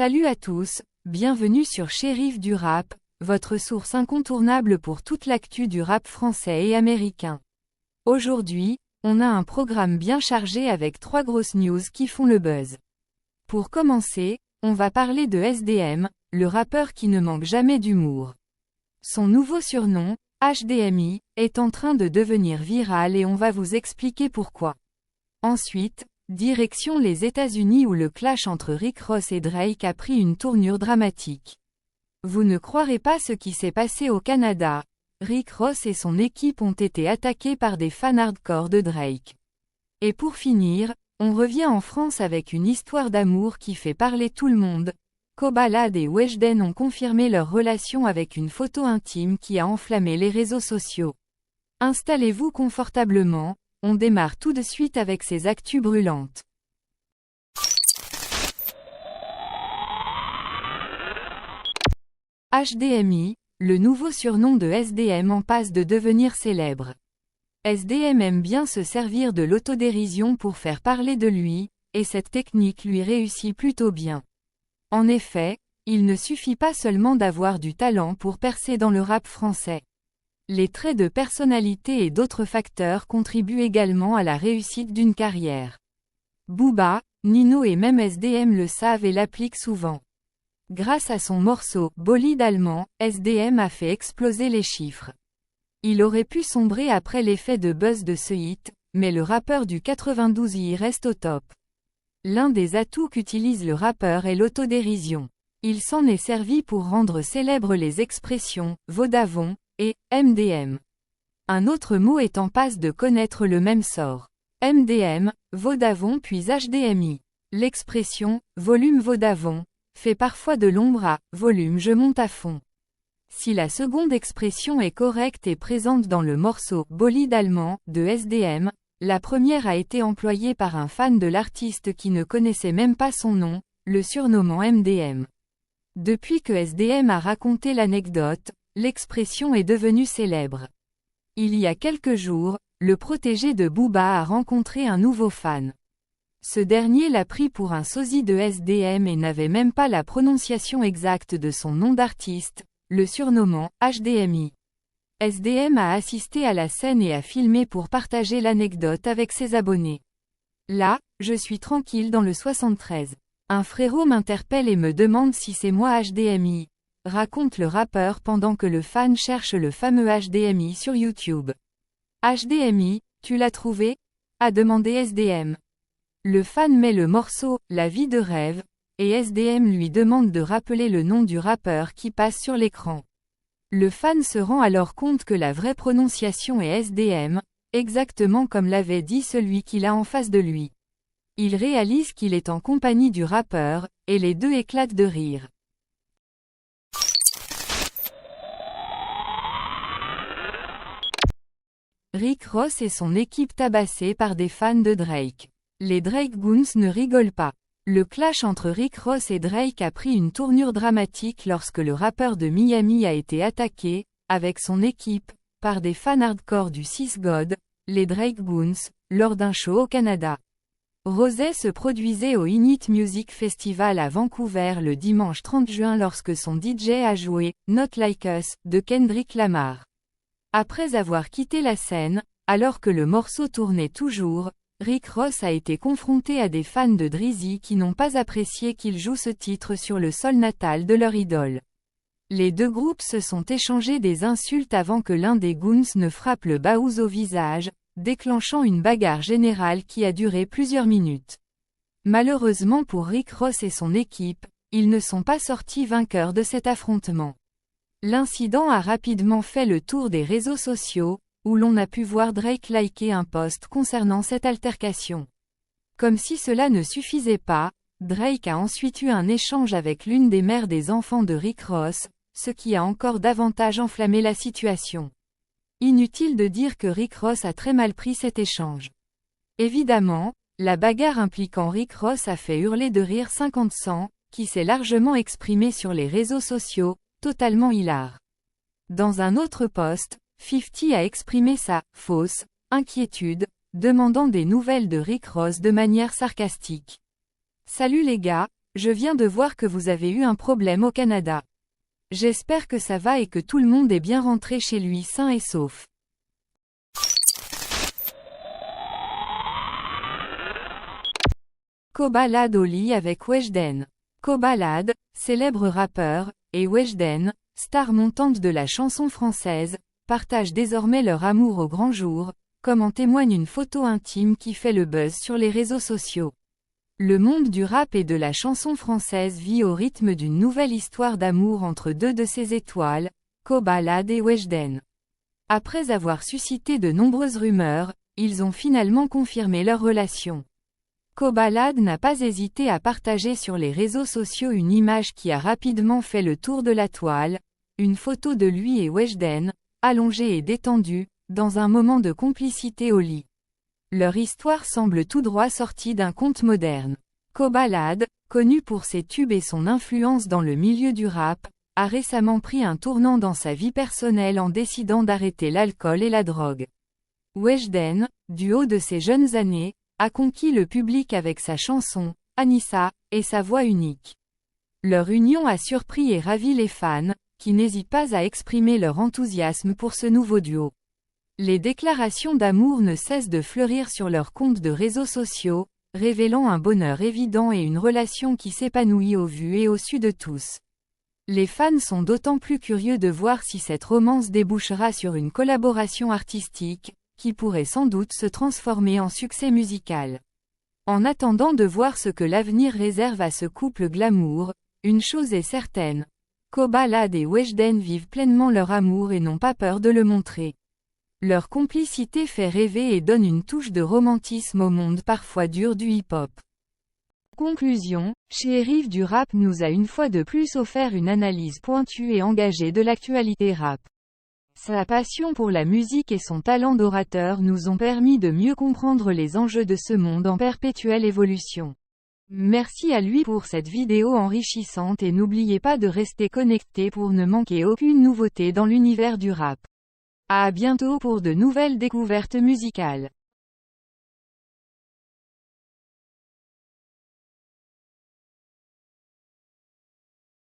Salut à tous, bienvenue sur Shérif du Rap, votre source incontournable pour toute l'actu du rap français et américain. Aujourd'hui, on a un programme bien chargé avec 3 grosses news qui font le buzz. Pour commencer, on va parler de SDM, le rappeur qui ne manque jamais d'humour. Son nouveau surnom, HDMI, est en train de devenir viral et on va vous expliquer pourquoi. Ensuite, direction les États-Unis où le clash entre Rick Ross et Drake a pris une tournure dramatique. Vous ne croirez pas ce qui s'est passé au Canada. Rick Ross et son équipe ont été attaqués par des fans hardcore de Drake. Et pour finir, on revient en France avec une histoire d'amour qui fait parler tout le monde. Kobalade et Weshden ont confirmé leur relation avec une photo intime qui a enflammé les réseaux sociaux. Installez-vous confortablement, on démarre tout de suite avec ces actus brûlantes. HDMI, le nouveau surnom de SDM en passe de devenir célèbre. SDM aime bien se servir de l'autodérision pour faire parler de lui, et cette technique lui réussit plutôt bien. En effet, il ne suffit pas seulement d'avoir du talent pour percer dans le rap français. Les traits de personnalité et d'autres facteurs contribuent également à la réussite d'une carrière. Booba, Nino et même SDM le savent et l'appliquent souvent. Grâce à son morceau « Bolide allemand », SDM a fait exploser les chiffres. Il aurait pu sombrer après l'effet de buzz de ce hit, mais le rappeur du 92 y reste au top. L'un des atouts qu'utilise le rappeur est l'autodérision. Il s'en est servi pour rendre célèbres les expressions « vaudavon » et « MDM ». Un autre mot est en passe de connaître le même sort. MDM, vaudavon puis HDMI. L'expression « volume vaudavon » fait parfois de l'ombre à « volume je monte à fond ». Si la seconde expression est correcte et présente dans le morceau « Bolide allemand » de SDM, la première a été employée par un fan de l'artiste qui ne connaissait même pas son nom, le surnommant MDM. Depuis que SDM a raconté l'anecdote, l'expression est devenue célèbre. Il y a quelques jours, le protégé de Booba a rencontré un nouveau fan. Ce dernier l'a pris pour un sosie de SDM et n'avait même pas la prononciation exacte de son nom d'artiste, le surnommant HDMI. SDM a assisté à la scène et a filmé pour partager l'anecdote avec ses abonnés. Là, je suis tranquille dans le 73. Un frérot m'interpelle et me demande si c'est moi HDMI, raconte le rappeur pendant que le fan cherche le fameux HDMI sur YouTube. HDMI, tu l'as trouvé? A demandé SDM. Le fan met le morceau « La vie de rêve » et SDM lui demande de rappeler le nom du rappeur qui passe sur l'écran. Le fan se rend alors compte que la vraie prononciation est SDM, exactement comme l'avait dit celui qu'il a en face de lui. Il réalise qu'il est en compagnie du rappeur, et les deux éclatent de rire. Rick Ross et son équipe tabassés par des fans de Drake. Les Drake Goons ne rigolent pas. Le clash entre Rick Ross et Drake a pris une tournure dramatique lorsque le rappeur de Miami a été attaqué, avec son équipe, par des fans hardcore du Six God, les Drake Goons, lors d'un show au Canada. Rosé se produisait au Init Music Festival à Vancouver le dimanche 30 juin lorsque son DJ a joué « Not Like Us » de Kendrick Lamar. Après avoir quitté la scène, alors que le morceau tournait toujours, Rick Ross a été confronté à des fans de Drizzy qui n'ont pas apprécié qu'il joue ce titre sur le sol natal de leur idole. Les deux groupes se sont échangés des insultes avant que l'un des Goons ne frappe le Baouz au visage, déclenchant une bagarre générale qui a duré plusieurs minutes. Malheureusement pour Rick Ross et son équipe, ils ne sont pas sortis vainqueurs de cet affrontement. L'incident a rapidement fait le tour des réseaux sociaux, où l'on a pu voir Drake liker un post concernant cette altercation. Comme si cela ne suffisait pas, Drake a ensuite eu un échange avec l'une des mères des enfants de Rick Ross, ce qui a encore davantage enflammé la situation. Inutile de dire que Rick Ross a très mal pris cet échange. Évidemment, la bagarre impliquant Rick Ross a fait hurler de rire 50 Cent, qui s'est largement exprimé sur les réseaux sociaux, totalement hilar. Dans un autre post, 50 a exprimé sa « fausse » inquiétude, demandant des nouvelles de Rick Ross de manière sarcastique. « Salut les gars, Je viens de voir que vous avez eu un problème au Canada. J'espère que ça va et que tout le monde est bien rentré chez lui sain et sauf. Kobalade au lit avec Weshden. Kobalade, célèbre rappeur, et Weshden, star montante de la chanson française, partagent désormais leur amour au grand jour, comme en témoigne une photo intime qui fait le buzz sur les réseaux sociaux. Le monde du rap et de la chanson française vit au rythme d'une nouvelle histoire d'amour entre deux de ses étoiles, Kobalade et Weshden. Après avoir suscité de nombreuses rumeurs, ils ont finalement confirmé leur relation. Kobalade n'a pas hésité à partager sur les réseaux sociaux une image qui a rapidement fait le tour de la toile, une photo de lui et Weshden, allongés et détendus, dans un moment de complicité au lit. Leur histoire semble tout droit sortie d'un conte moderne. Kobalade, connu pour ses tubes et son influence dans le milieu du rap, a récemment pris un tournant dans sa vie personnelle en décidant d'arrêter l'alcool et la drogue. Weshden, du haut de ses jeunes années, a conquis le public avec sa chanson, Anissa, et sa voix unique. Leur union a surpris et ravi les fans, qui n'hésitent pas à exprimer leur enthousiasme pour ce nouveau duo. Les déclarations d'amour ne cessent de fleurir sur leurs comptes de réseaux sociaux, révélant un bonheur évident et une relation qui s'épanouit au vu et au su de tous. Les fans sont d'autant plus curieux de voir si cette romance débouchera sur une collaboration artistique, qui pourrait sans doute se transformer en succès musical. En attendant de voir ce que l'avenir réserve à ce couple glamour, une chose est certaine. Kobalade et Weshden vivent pleinement leur amour et n'ont pas peur de le montrer. Leur complicité fait rêver et donne une touche de romantisme au monde parfois dur du hip-hop. Conclusion, Chérif du rap nous a une fois de plus offert une analyse pointue et engagée de l'actualité rap. Sa passion pour la musique et son talent d'orateur nous ont permis de mieux comprendre les enjeux de ce monde en perpétuelle évolution. Merci à lui pour cette vidéo enrichissante et n'oubliez pas de rester connecté pour ne manquer aucune nouveauté dans l'univers du rap. À bientôt pour de nouvelles découvertes musicales.